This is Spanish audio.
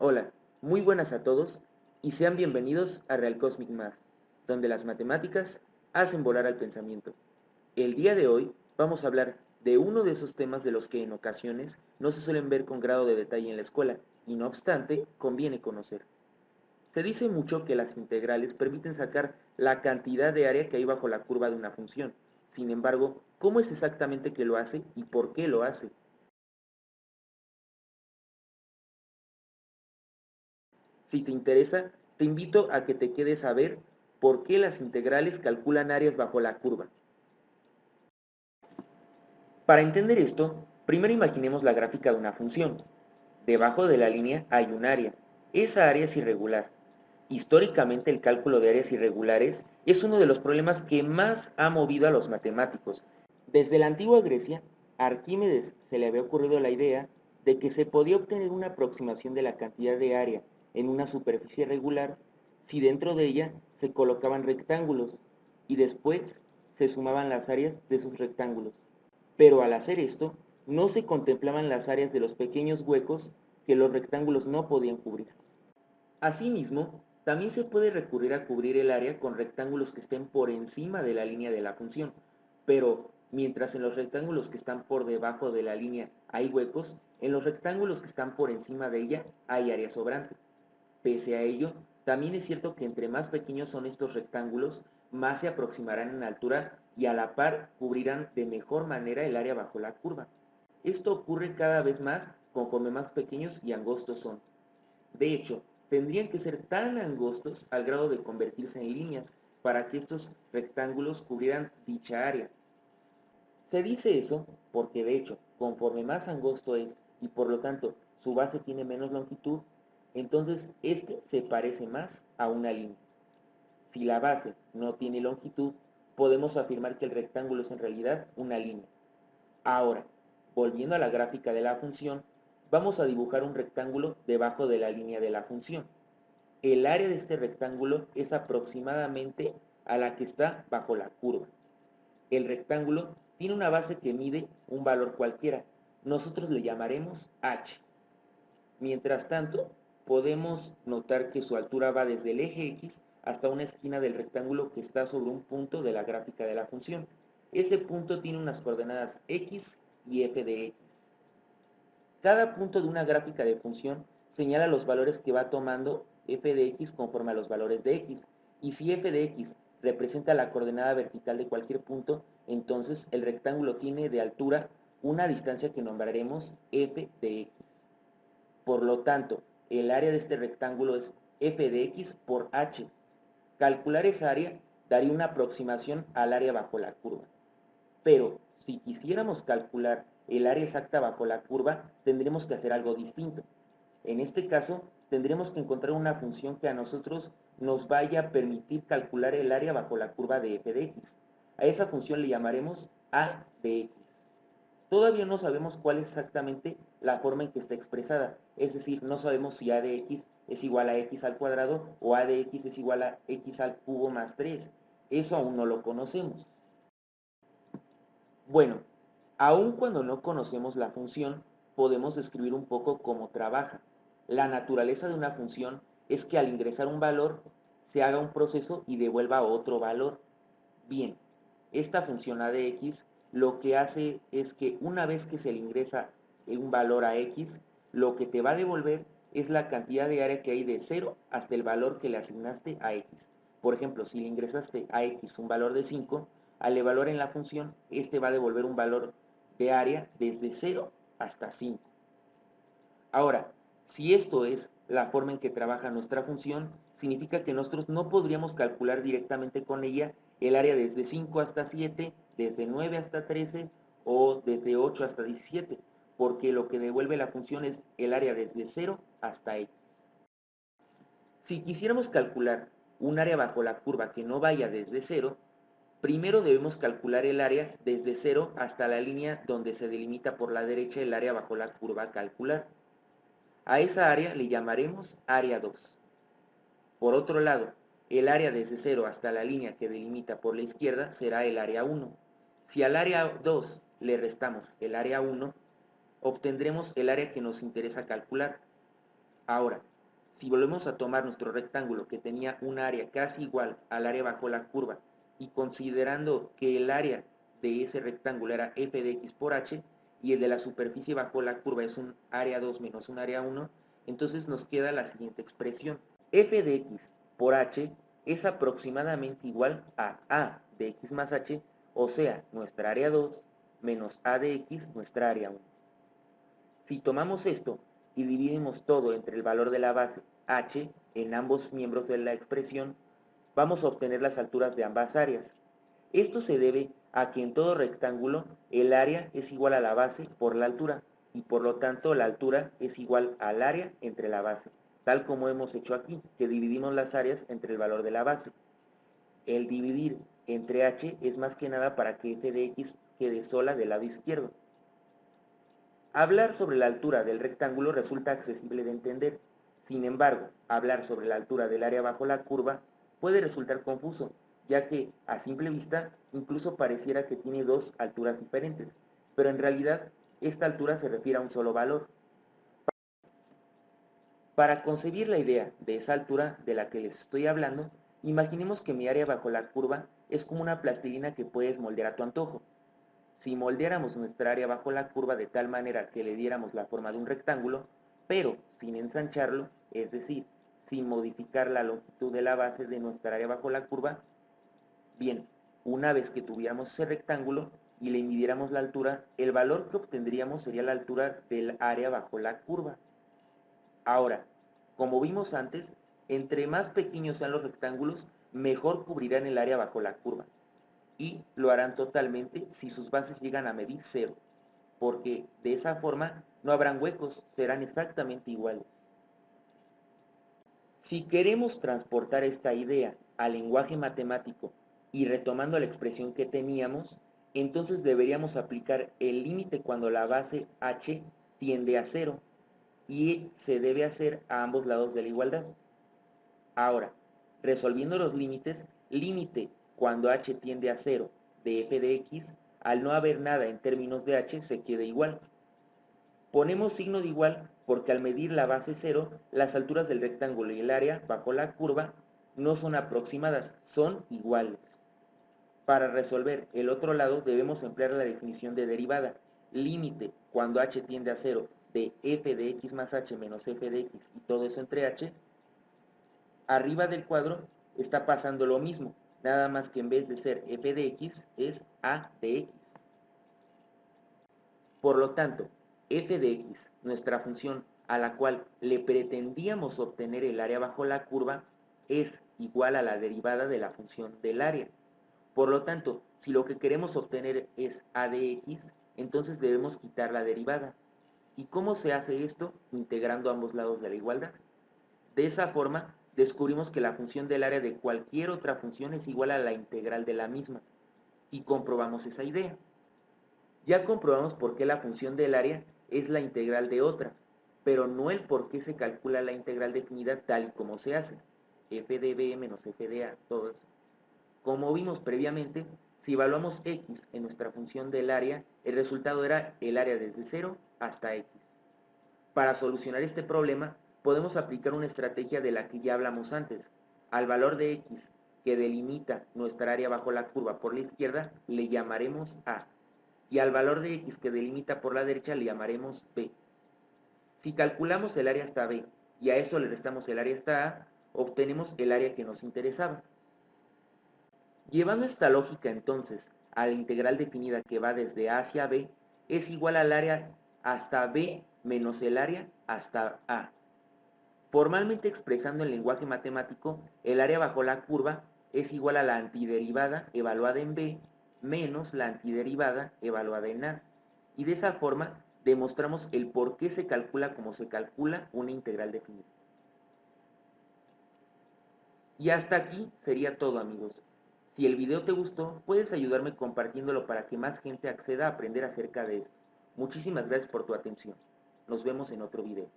Hola, muy buenas a todos y sean bienvenidos a Real Cosmic Math, donde las matemáticas hacen volar al pensamiento. El día de hoy vamos a hablar de uno de esos temas de los que en ocasiones no se suelen ver con grado de detalle en la escuela y no obstante conviene conocer. Se dice mucho que las integrales permiten sacar la cantidad de área que hay bajo la curva de una función. Sin embargo, ¿cómo es exactamente que lo hace y por qué lo hace? Si te interesa, te invito a que te quedes a ver por qué las integrales calculan áreas bajo la curva. Para entender esto, primero imaginemos la gráfica de una función. Debajo de la línea hay un área. Esa área es irregular. Históricamente el cálculo de áreas irregulares es uno de los problemas que más ha movido a los matemáticos. Desde la antigua Grecia, a Arquímedes se le había ocurrido la idea de que se podía obtener una aproximación de la cantidad de área en una superficie regular si dentro de ella se colocaban rectángulos y después se sumaban las áreas de esos rectángulos. Pero al hacer esto, no se contemplaban las áreas de los pequeños huecos que los rectángulos no podían cubrir. Asimismo, también se puede recurrir a cubrir el área con rectángulos que estén por encima de la línea de la función, pero mientras en los rectángulos que están por debajo de la línea hay huecos, en los rectángulos que están por encima de ella hay área sobrante. Pese a ello, también es cierto que entre más pequeños son estos rectángulos, más se aproximarán en altura y a la par cubrirán de mejor manera el área bajo la curva. Esto ocurre cada vez más conforme más pequeños y angostos son. De hecho, tendrían que ser tan angostos al grado de convertirse en líneas para que estos rectángulos cubrieran dicha área. Se dice eso porque de hecho, conforme más angosto es y por lo tanto su base tiene menos longitud, entonces este se parece más a una línea. Si la base no tiene longitud, podemos afirmar que el rectángulo es en realidad una línea. Ahora, volviendo a la gráfica de la función, vamos a dibujar un rectángulo debajo de la línea de la función. El área de este rectángulo es aproximadamente a la que está bajo la curva. El rectángulo tiene una base que mide un valor cualquiera. Nosotros le llamaremos h. Mientras tanto, podemos notar que su altura va desde el eje x hasta una esquina del rectángulo que está sobre un punto de la gráfica de la función. Ese punto tiene unas coordenadas x y f de x. Cada punto de una gráfica de función señala los valores que va tomando f de x conforme a los valores de x. Y si f de x representa la coordenada vertical de cualquier punto, entonces el rectángulo tiene de altura una distancia que nombraremos f de x. Por lo tanto, el área de este rectángulo es f de x por h. Calcular esa área daría una aproximación al área bajo la curva. Pero si quisiéramos calcular el área exacta bajo la curva, tendremos que hacer algo distinto. En este caso, tendremos que encontrar una función que a nosotros nos vaya a permitir calcular el área bajo la curva de f de x. A esa función le llamaremos a de x. Todavía no sabemos cuál es exactamente la forma en que está expresada, es decir, no sabemos si a de x es igual a x al cuadrado o a de x es igual a x al cubo más 3. Eso aún no lo conocemos. Bueno, aun cuando no conocemos la función, podemos describir un poco cómo trabaja. La naturaleza de una función es que al ingresar un valor, se haga un proceso y devuelva otro valor. Bien, esta función a de x lo que hace es que una vez que se le ingresa un valor a x, lo que te va a devolver es la cantidad de área que hay de 0 hasta el valor que le asignaste a x. Por ejemplo, si le ingresaste a x un valor de 5, al evaluar en la función, este va a devolver un valor de área desde 0 hasta 5. Ahora, si esto es la forma en que trabaja nuestra función, significa que nosotros no podríamos calcular directamente con ella el área desde 5 hasta 7, desde 9 hasta 13 o desde 8 hasta 17, porque lo que devuelve la función es el área desde 0 hasta x. Si quisiéramos calcular un área bajo la curva que no vaya desde 0, primero debemos calcular el área desde 0 hasta la línea donde se delimita por la derecha el área bajo la curva a calcular. A esa área le llamaremos área 2. Por otro lado, el área desde 0 hasta la línea que delimita por la izquierda será el área 1. Si al área 2 le restamos el área 1, obtendremos el área que nos interesa calcular. Ahora, Si volvemos a tomar nuestro rectángulo que tenía un área casi igual al área bajo la curva y considerando que el área de ese rectángulo era f de x por h y el de la superficie bajo la curva es un área 2 menos un área 1, entonces nos queda la siguiente expresión. F de x por h es aproximadamente igual a de x más h, o sea, nuestra área 2 menos a de x, nuestra área 1. Si tomamos esto y dividimos todo entre el valor de la base h en ambos miembros de la expresión, vamos a obtener las alturas de ambas áreas. Esto se debe a que en todo rectángulo el área es igual a la base por la altura y por lo tanto la altura es igual al área entre la base, tal como hemos hecho aquí, que dividimos las áreas entre el valor de la base. El dividir entre h es más que nada para que f de x quede sola del lado izquierdo. Hablar sobre la altura del rectángulo resulta accesible de entender. Sin embargo, hablar sobre la altura del área bajo la curva puede resultar confuso, ya que, a simple vista, incluso pareciera que tiene dos alturas diferentes, pero en realidad, esta altura se refiere a un solo valor. Para concebir la idea de esa altura de la que les estoy hablando, imaginemos que mi área bajo la curva es como una plastilina que puedes moldear a tu antojo. Si moldeáramos nuestra área bajo la curva de tal manera que le diéramos la forma de un rectángulo, pero sin ensancharlo, es decir, sin modificar la longitud de la base de nuestra área bajo la curva, bien, una vez que tuviéramos ese rectángulo y le midiéramos la altura, el valor que obtendríamos sería la altura del área bajo la curva. Ahora, como vimos antes, entre más pequeños sean los rectángulos, mejor cubrirán el área bajo la curva. Y lo harán totalmente si sus bases llegan a medir 0, porque de esa forma no habrán huecos, serán exactamente iguales. Si queremos transportar esta idea al lenguaje matemático y retomando la expresión que teníamos, entonces deberíamos aplicar el límite cuando la base h tiende a 0 y se debe hacer a ambos lados de la igualdad. Ahora, resolviendo los límites, límite cuando h tiende a 0 de f de x, al no haber nada en términos de h, se queda igual. Ponemos signo de igual porque al medir la base 0, las alturas del rectángulo y el área bajo la curva no son aproximadas, son iguales. Para resolver el otro lado debemos emplear la definición de derivada. Límite cuando h tiende a 0 de f de x más h menos f de x y todo eso entre h. Arriba del cuadro está pasando lo mismo, nada más que en vez de ser f de x es a de x. Por lo tanto, f de x, nuestra función a la cual le pretendíamos obtener el área bajo la curva, es igual a la derivada de la función del área. Por lo tanto, si lo que queremos obtener es a de x, entonces debemos quitar la derivada. ¿Y cómo se hace esto? Integrando ambos lados de la igualdad. De esa forma, descubrimos que la función del área de cualquier otra función es igual a la integral de la misma. Y comprobamos esa idea. Ya comprobamos por qué la función del área es la integral de otra, pero no el por qué se calcula la integral definida tal y como se hace. F de b menos f de a, todo eso. Como vimos previamente, si evaluamos x en nuestra función del área, el resultado era el área desde 0 hasta x. Para solucionar este problema, podemos aplicar una estrategia de la que ya hablamos antes. Al valor de x, que delimita nuestra área bajo la curva por la izquierda, le llamaremos a. Y al valor de x que delimita por la derecha le llamaremos b. Si calculamos el área hasta b y a eso le restamos el área hasta a, obtenemos el área que nos interesaba. Llevando esta lógica entonces a la integral definida que va desde a hacia b, es igual al área hasta b menos el área hasta a. Formalmente expresando en lenguaje matemático, el área bajo la curva es igual a la antiderivada evaluada en b menos la antiderivada evaluada en a. Y de esa forma demostramos el por qué se calcula como se calcula una integral definida. Y hasta aquí sería todo, amigos. Si el video te gustó, puedes ayudarme compartiéndolo para que más gente acceda a aprender acerca de esto. Muchísimas gracias por tu atención. Nos vemos en otro video.